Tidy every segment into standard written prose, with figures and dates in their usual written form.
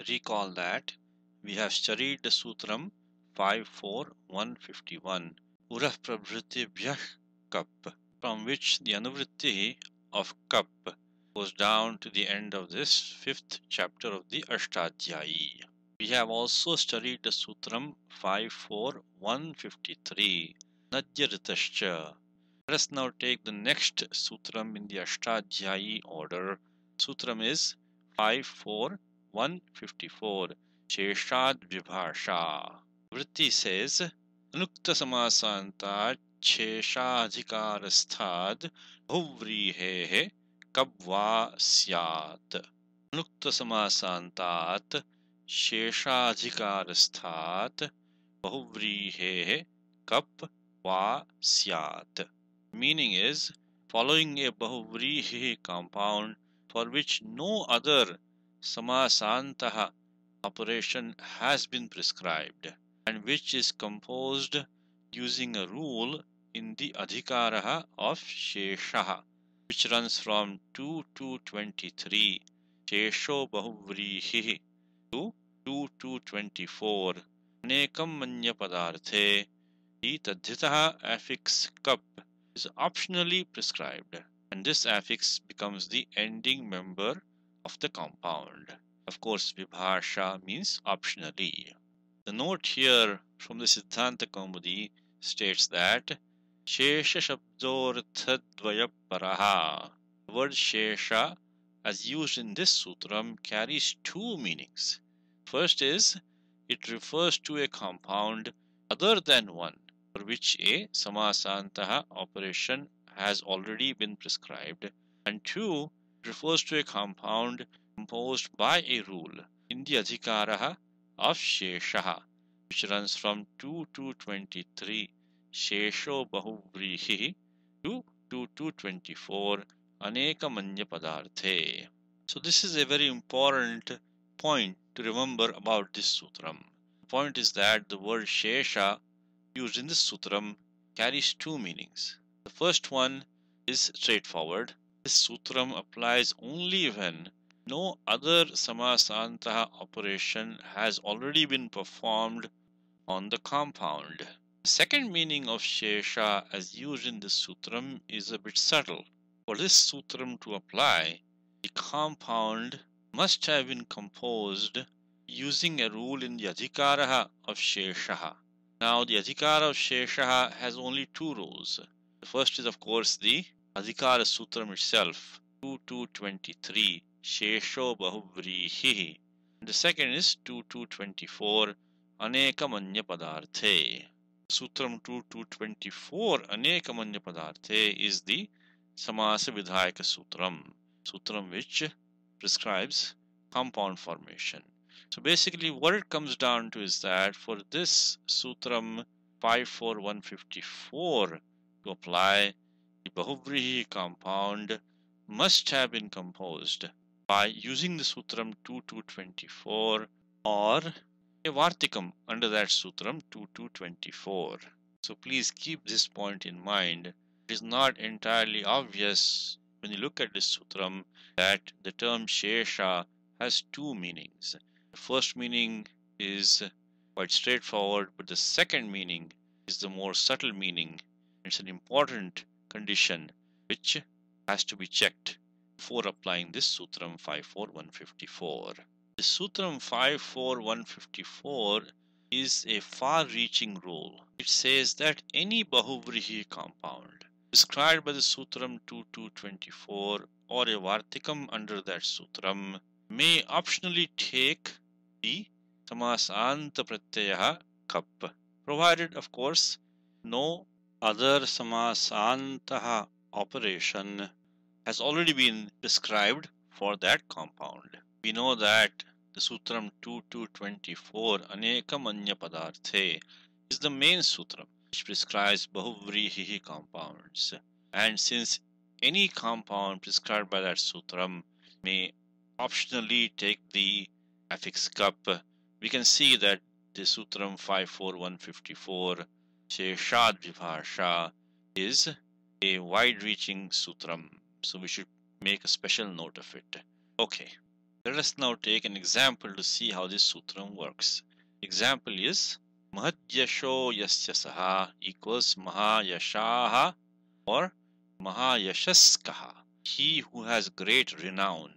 Recall that we have studied the Sutram 5.4.151 Urah Prabhritibhyah Kap, from which the Anuvritti of Kap goes down to the end of this fifth chapter of the Ashtadhyayi. We have also studied the Sutram 5.4.153 Nadyaritascha. Let us now take the next Sutram in the Ashtadhyayi order. Sutram is 5.4.154 Sheshad Vibhasha. Vritti says Anukta Samasanta Sheshadhikarasthad Bhuvrihehe Kabva Syat. Anukta Samasantat Sheshadhikarasthat Bahuvrihehe Kapva Syat. Meaning is, following a Bahuvrihi compound for which no other Samasantaha operation has been prescribed and which is composed using a rule in the Adhikaraha of Sheshaha, which runs from 2 to 23 Shesho Bahuvrihi to 2 to 24 Anekam Manya Padarte. The Tadhitaha affix Kap is optionally prescribed, and this affix becomes the ending member of the compound. Of course, Vibhasha means optionally. The note here from the Siddhanta Kaumudi states that Shesha Shabdortha Dvayaparaha. The word Shesha, as used in this sutram, carries two meanings. First is, it refers to a compound other than one, for which a Samasantaha operation has already been prescribed, and two, it refers to a compound composed by a rule in the Adhikaraha of Sheshaha, which runs from 2 to 23 Shesho Bahuvrihi to 2 to 24 Aneka Manya Padarte. So this is a very important point to remember about this sutram. The point is that the word Shesha used in this sutram carries two meanings. The first one is straightforward. This sutram applies only when no other Samasantaha operation has already been performed on the compound. The second meaning of Shesha as used in this sutram is a bit subtle. For this sutram to apply, the compound must have been composed using a rule in the Adhikaraha of Sheshaha. Now, the Adhikara of Sheshaha has only two rules. The first is, of course, the Adhikara Sutram itself, 2 to 23, Shesho Bahuvrihi. And the second is 2 to 24, Aneka Manya Padarte. Sutram 2 to 24, Aneka Manya Padarte is the Samasa Vidhayaka Sutram which prescribes compound formation. So basically what it comes down to is that for this Sutram 5.4.154 to apply, the Bahuvrihi compound must have been composed by using the Sutram 2 to 24 or a Vartikam under that Sutram 2 to 24. So please keep this point in mind. It is not entirely obvious when you look at this Sutram that the term Shesha has two meanings. The first meaning is quite straightforward, but the second meaning is the more subtle meaning. It's an important condition which has to be checked before applying this Sutram 5.4.154. The Sutram 5.4.154 is a far-reaching rule. It says that any Bahuvrihi compound described by the Sutram 2 to 24 or a Vartikam under that Sutram may optionally take the Samasanta Pratyaha Kap, provided, of course, no other Samasantaha operation has already been prescribed for that compound. We know that the Sutram 2 to 24 Aneka Manya Padarte is the main Sutram which prescribes Bahuvrihi compounds. And since any compound prescribed by that Sutram may optionally take the affix Kap, we can see that the Sutram 5.4.154 Sheshad Vibhasha is a wide-reaching Sutram. So we should make a special note of it. Okay. Let us now take an example to see how this sutram works. Example is Mahadyasho Yasya Saha equals Mahayashaha or Mahayashaskaha, he who has great renown.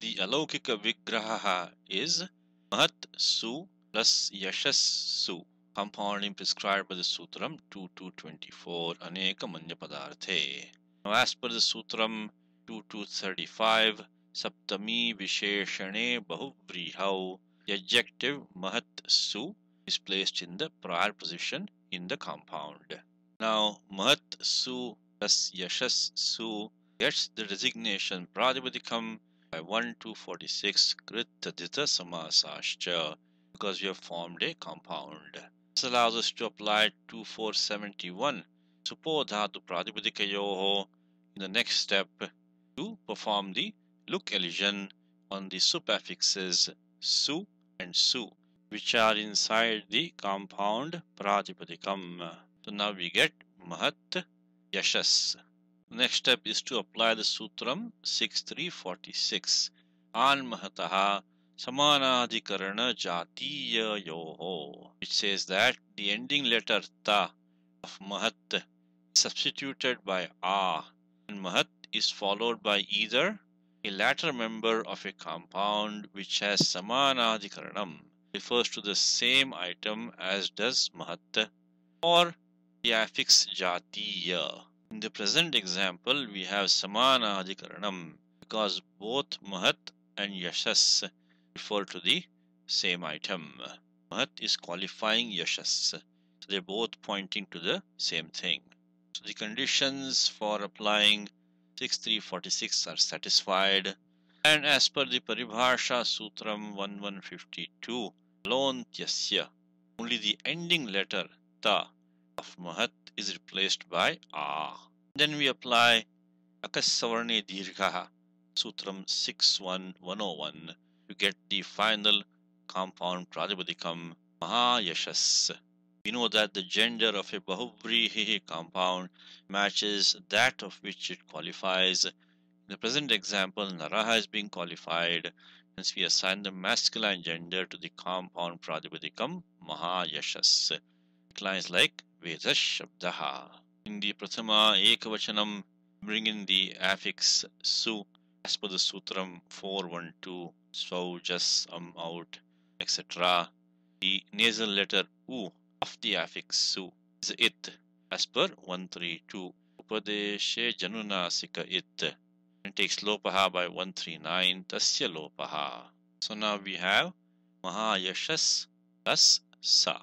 The Alaukika Vigraha is Mahat Su plus Yashas Su, compounding prescribed by the Sutram 2224 Aneka Manya Padarthe. Now, as per the Sutram 2235, Saptami Visheshane Bahuvrihau, the adjective Mahat Su is placed in the prior position in the compound. Now, Mahat Su plus Yashas Su gets the designation Pratipadikam by 1246 Kritadita Samasascha because we have formed a compound. This allows us to apply 2471 Supodhatu Pratipadikayoho in the next step to perform the look elision on the supaffixes Su and Su, which are inside the compound Pratipadikam. So now we get Mahat Yashas. The next step is to apply the Sutram 6346 An Mahataha Samanadhikarana Jatiya Yoho, which says that the ending letter Ta of Mahat is substituted by A, and Mahat is followed by either a latter member of a compound which has Samanadhikaranam, refers to the same item as does Mahat, or the affix Jatiya. In the present example, we have Samana Adhikaranam because both Mahat and Yashas refer to the same item. Mahat is qualifying Yashas, so they're both pointing to the same thing. So the conditions for applying 6346 are satisfied, and as per the Paribhasha Sutram 1152, Lontyasya, only the ending letter Ta of Mahat is replaced by A. Then we apply Akasavarne Dirghaha, Sutram 61101, to get the final compound Pratipadikam Mahayashas. We know that the gender of a Bahuvrihi compound matches that of which it qualifies. In the present example, Naraha is being qualified, hence we assign the masculine gender to the compound Pratipadikam Mahayashas. Lines like Vedas Shabdaha. In the Prathama Ekavachanam, bring in the affix Su as per the Sutram 412, Swau, Jas, Out, etc. The nasal letter U of the affix Su is It as per 132. Upadeshe Janunasika It, and takes Lopaha by 139, Tasya Lopaha. So now we have Mahayashas plus Sa.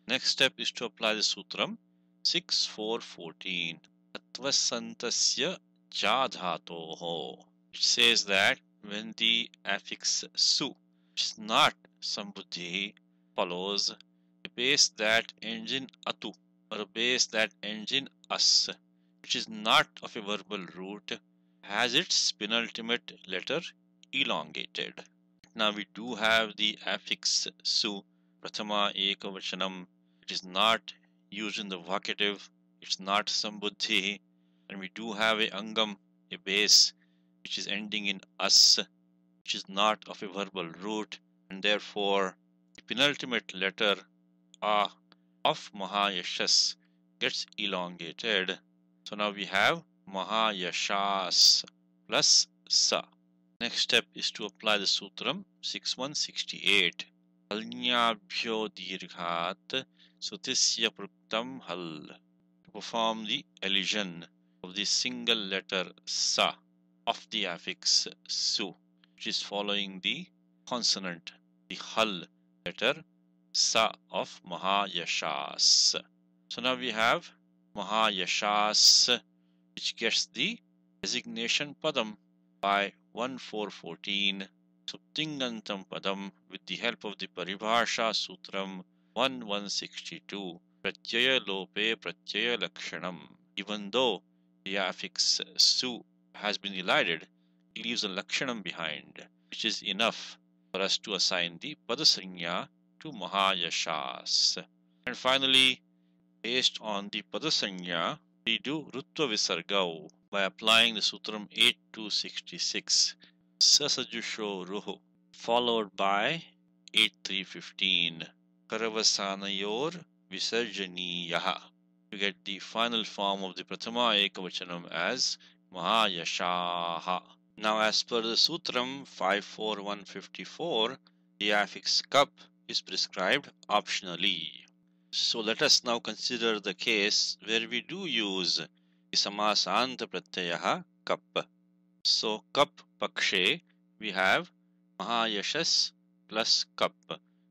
Next step is to apply the Sutram 6414 Tatvasantasya Jadhatoho, which says that when the affix Su, which is not Sambuddhi, follows a base that ends in Atu or a base that ends in As, which is not of a verbal root, has its penultimate letter elongated. Now we do have the affix Su, Prathama Ekavachanam. It is not used in the vocative, it's not Sambuddhi, and we do have a Angam, a base, which is ending in As, which is not of a verbal root, and therefore the penultimate letter A of Mahayashas gets elongated. So now we have Mahayashas plus Sa. Next step is to apply the Sutram 6168 Halnyabhyo Dirghat Sutisya Pruktam Hal, to perform the elision of the single letter Sa of the affix Su, which is following the consonant, the Hal letter Sa of Mahayashas. So now we have Mahayashas, which gets the designation Padam by 1414, Suptingantam Padam, with the help of the Paribhasha Sutram 1162, Pratyaya Lope Pratyaya Lakshanam. Even though the affix Su has been elided, it leaves a Lakshanam behind, which is enough for us to assign the Padasanya to Mahayashas. And finally, based on the Padasanya, we do Rutva Visargau by applying the Sutram 8266, Sasajusho Ruhu, followed by 8.3.15. Karavasanayor visarjaniyaha. You get the final form of the Prathama Ekavachanam as Mahayashaha. Now, as per the Sutram 5.4.154, the affix kap is prescribed optionally. So let us now consider the case where we do use the samasanta pratyayaha kap. So kap pakshe we have Mahayashas plus kap.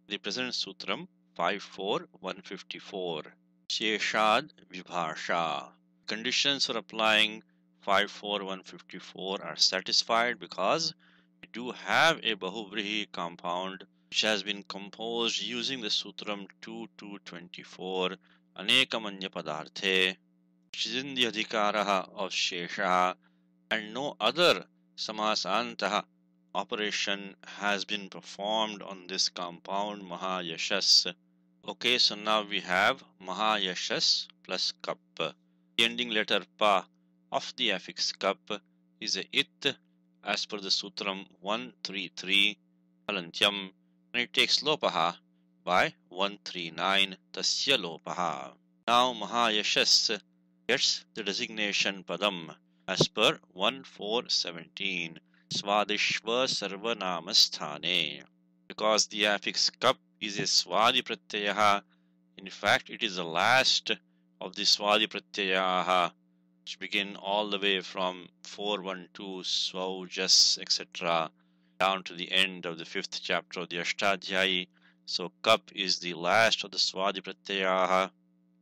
The present Sutram 5.4.154. Sheshad vibhasha. Conditions for applying 5.4.154 are satisfied because we do have a bahuvrihi compound which has been composed using the Sutram 2.2.24 Anekamanya Padarthe, which is in the adhikaraha of Shesha, and no other samasantaha operation has been performed on this compound Mahayashas. Okay, so now we have Mahayashas plus kap. The ending letter pa of the affix kap is a it as per the Sutram 1.3.3 Halantyam, and it takes lopaha by 1.3.9 tasya lopaha. Now Mahayashas gets the designation padam as per 1.4.17 Swadishva Sarvanamasthane. Because the affix kap is a swadi pratyayaha, in fact it is the last of the swadi pratyayaha which begin all the way from 4.1.2 swaujas etc. down to the end of the 5th chapter of the Ashtadhyayi. So kap is the last of the swadi pratyayaha.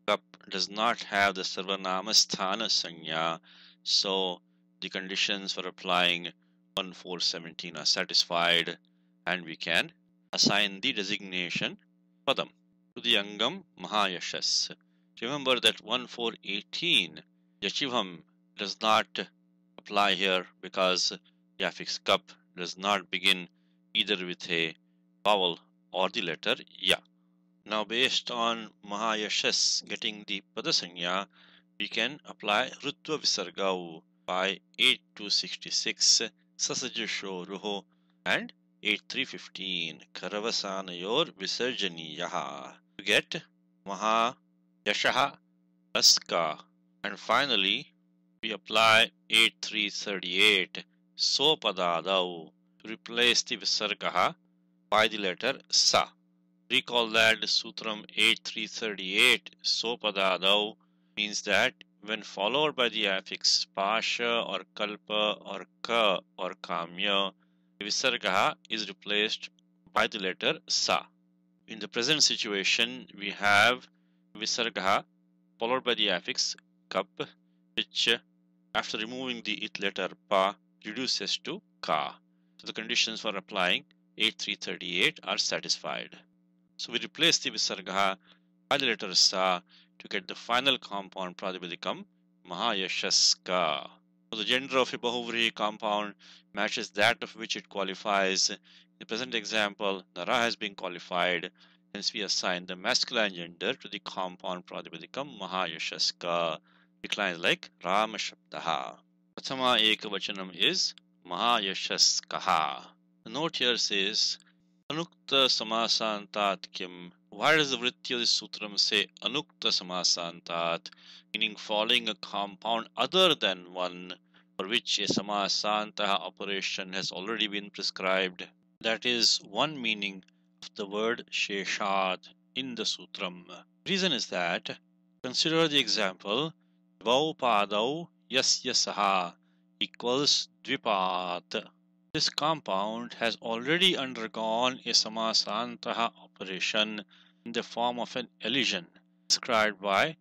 Kap does not have the sarvanamasthana sanya, so the conditions for applying 1.4.17 are satisfied, and we can assign the designation padam to the angam Mahayashas. Remember that 1.4.18 Yachivam does not apply here because the affix kap does not begin either with a vowel or the letter ya. Now, based on Mahayashas getting the padasanya, we can apply Rutva Visargau by 8.2.66 Sasajasho Ruho and 8.3.15 Karavasanayor Visarjaniyaha. To get Mahayashaha plus ka. And finally, we apply 8.3.38 Sopadadau to replace the Visargaha by the letter Sa. Recall that the Sutram 8.3.38 Sopadadau means that when followed by the affix Pasha or Kalpa or Ka or Kamya, the Visargaha is replaced by the letter Sa. In the present situation, we have Visargaha followed by the affix Kap, which after removing the it letter Pa reduces to Ka. So the conditions for applying 8.3.38 are satisfied. So we replace the Visargaha by the letter Sa to get the final compound Pratipadikam Mahayashaska. So the gender of a bahuvrihi compound matches that of which it qualifies. In the present example, Nara has been qualified, hence we assign the masculine gender to the compound Pratipadikam Mahayashaska. Declines like Rama Shabdaha. Prathama Ekavachanam is Mahayashaskaha. The note here says Anukta Samasantat Kim. Why does the Vritti of the Sutram say Anukta Samasantat, meaning following a compound other than one for which a Samasantaha operation has already been prescribed? That is one meaning of the word Sheshad in the Sutram. The reason is that, consider the example, Dvau Padau Yasya Saha equals Dvipat. This compound has already undergone a Samasantaha operation in the form of an elision described by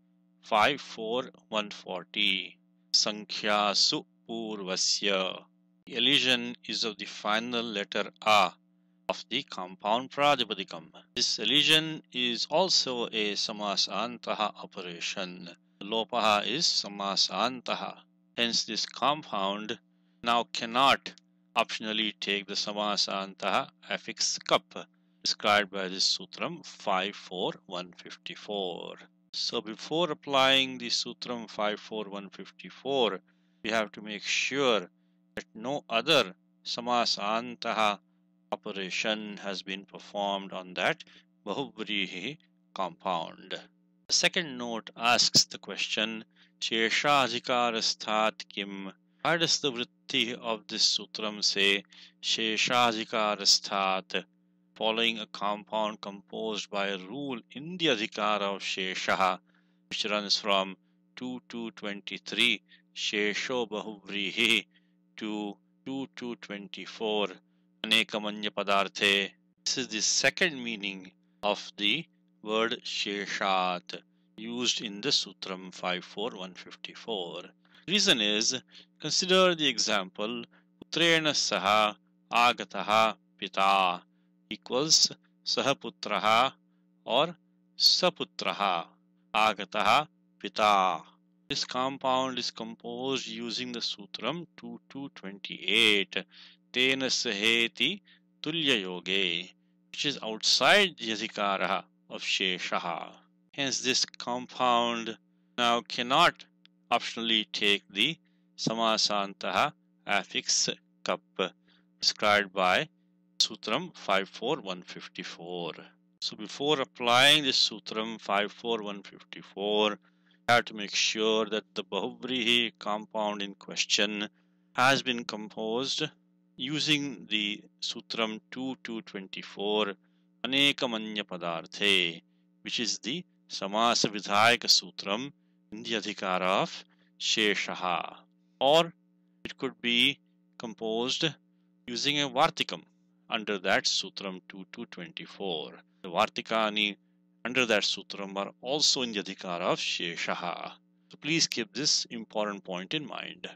5.4.140 Sankhyasu Purvasya. The elision is of the final letter A of the compound Pratipadikam. This elision is also a Samasantaha operation. The lopaha is Samasantaha. Hence this compound now cannot optionally take the Samasantaha affix kap described by this Sutram 5.4.154. So before applying the Sutram 5.4.154, we have to make sure that no other Samasantaha operation has been performed on that bahuvrihi compound. The second note asks the question, Sheshadhikarasthat kim? Why does the vritti of this sutram say Sheshadhikarasthat, following a compound composed by a rule in the adhikara of Shesha, which runs from 2 to 23, Shesho bahuvrihi, to 2 to 24, anekamanya padarthe. This is the second meaning of the word Sheshat used in the Sutram 54154. Reason is, consider the example Putrena saha agataha pita equals sahaputraha or saputraha agataha pita. This compound is composed using the Sutram 2228 Tena saheti tulya yoge, which is outside the adhikara of Sheshaha. Hence this compound now cannot optionally take the Samasantaha affix kap described by Sutram 54154. So before applying this Sutram 54154, we have to make sure that the bahuvrihi compound in question has been composed using the Sutram 2224 anekamanya padarthe, which is the Samasa Vidhayaka Sutram in the adhikara of Sheshaha, or it could be composed using a Vartikam under that Sutram 2224. The Vartikani under that Sutram are also in the adhikara of Sheshaha. So please keep this important point in mind.